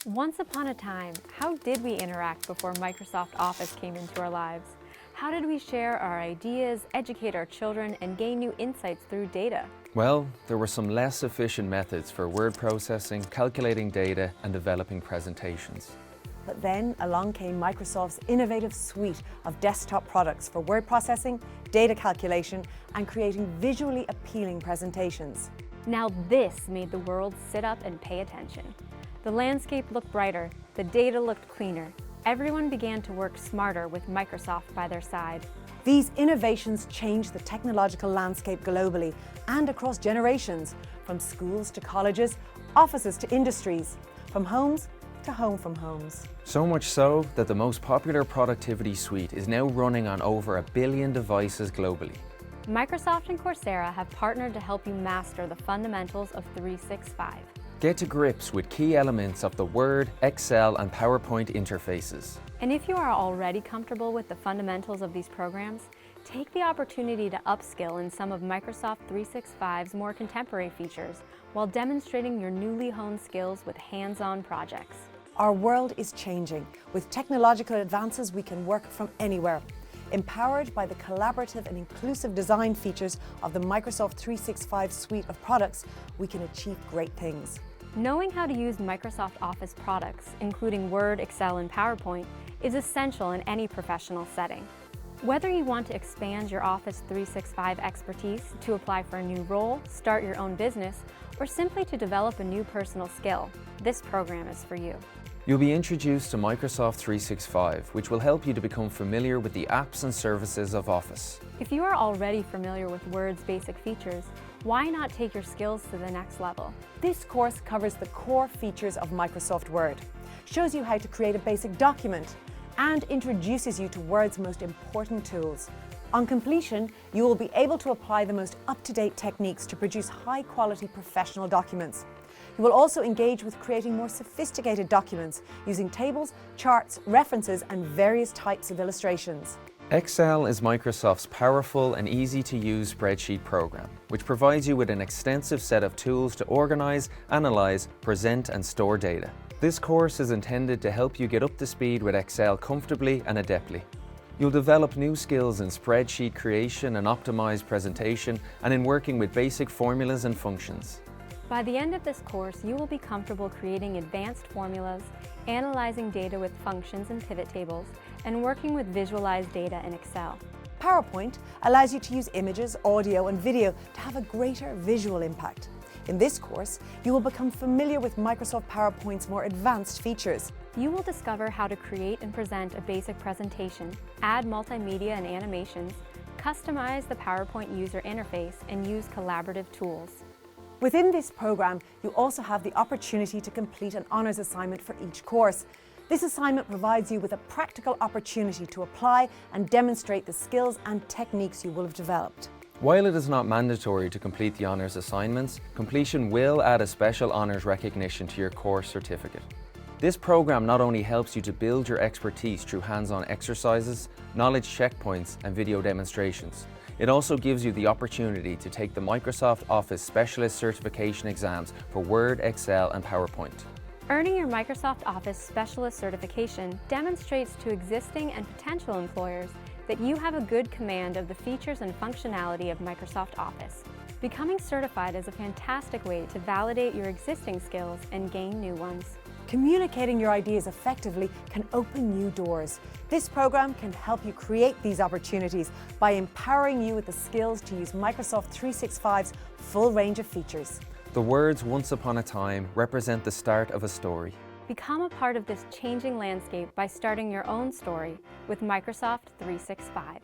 Once upon a time, how did we interact before Microsoft Office came into our lives? How did we share our ideas, educate our children, and gain new insights through data? Well, there were some less efficient methods for word processing, calculating data, and developing presentations. But then along came Microsoft's innovative suite of desktop products for word processing, data calculation, and creating visually appealing presentations. Now this made the world sit up and pay attention. The landscape looked brighter, the data looked cleaner. Everyone began to work smarter with Microsoft by their side. These innovations changed the technological landscape globally and across generations, from schools to colleges, offices to industries, from homes to home from homes. So much so that the most popular productivity suite is now running on over 1 billion devices globally. Microsoft and Coursera have partnered to help you master the fundamentals of 365. Get to grips with key elements of the Word, Excel, and PowerPoint interfaces. And if you are already comfortable with the fundamentals of these programs, take the opportunity to upskill in some of Microsoft 365's more contemporary features while demonstrating your newly honed skills with hands-on projects. Our world is changing. With technological advances, we can work from anywhere. Empowered by the collaborative and inclusive design features of the Microsoft 365 suite of products, we can achieve great things. Knowing how to use Microsoft Office products, including Word, Excel, and PowerPoint, is essential in any professional setting. Whether you want to expand your Office 365 expertise to apply for a new role, start your own business, or simply to develop a new personal skill, this program is for you. You'll be introduced to Microsoft 365, which will help you to become familiar with the apps and services of Office. If you are already familiar with Word's basic features, why not take your skills to the next level? This course covers the core features of Microsoft Word, shows you how to create a basic document, and introduces you to Word's most important tools. On completion, you will be able to apply the most up-to-date techniques to produce high-quality professional documents. You will also engage with creating more sophisticated documents using tables, charts, references, and various types of illustrations. Excel is Microsoft's powerful and easy-to-use spreadsheet program, which provides you with an extensive set of tools to organize, analyze, present, and store data. This course is intended to help you get up to speed with Excel comfortably and adeptly. You'll develop new skills in spreadsheet creation and optimized presentation, and in working with basic formulas and functions. By the end of this course, you will be comfortable creating advanced formulas, analyzing data with functions and pivot tables, and working with visualized data in Excel. PowerPoint allows you to use images, audio, and video to have a greater visual impact. In this course, you will become familiar with Microsoft PowerPoint's more advanced features. You will discover how to create and present a basic presentation, add multimedia and animations, customize the PowerPoint user interface, and use collaborative tools. Within this program, you also have the opportunity to complete an honours assignment for each course. This assignment provides you with a practical opportunity to apply and demonstrate the skills and techniques you will have developed. While it is not mandatory to complete the honours assignments, completion will add a special honours recognition to your course certificate. This program not only helps you to build your expertise through hands-on exercises, knowledge checkpoints, and video demonstrations, it also gives you the opportunity to take the Microsoft Office Specialist Certification exams for Word, Excel, and PowerPoint. Earning your Microsoft Office Specialist certification demonstrates to existing and potential employers that you have a good command of the features and functionality of Microsoft Office. Becoming certified is a fantastic way to validate your existing skills and gain new ones. Communicating your ideas effectively can open new doors. This program can help you create these opportunities by empowering you with the skills to use Microsoft 365's full range of features. The words "once upon a time" represent the start of a story. Become a part of this changing landscape by starting your own story with Microsoft 365.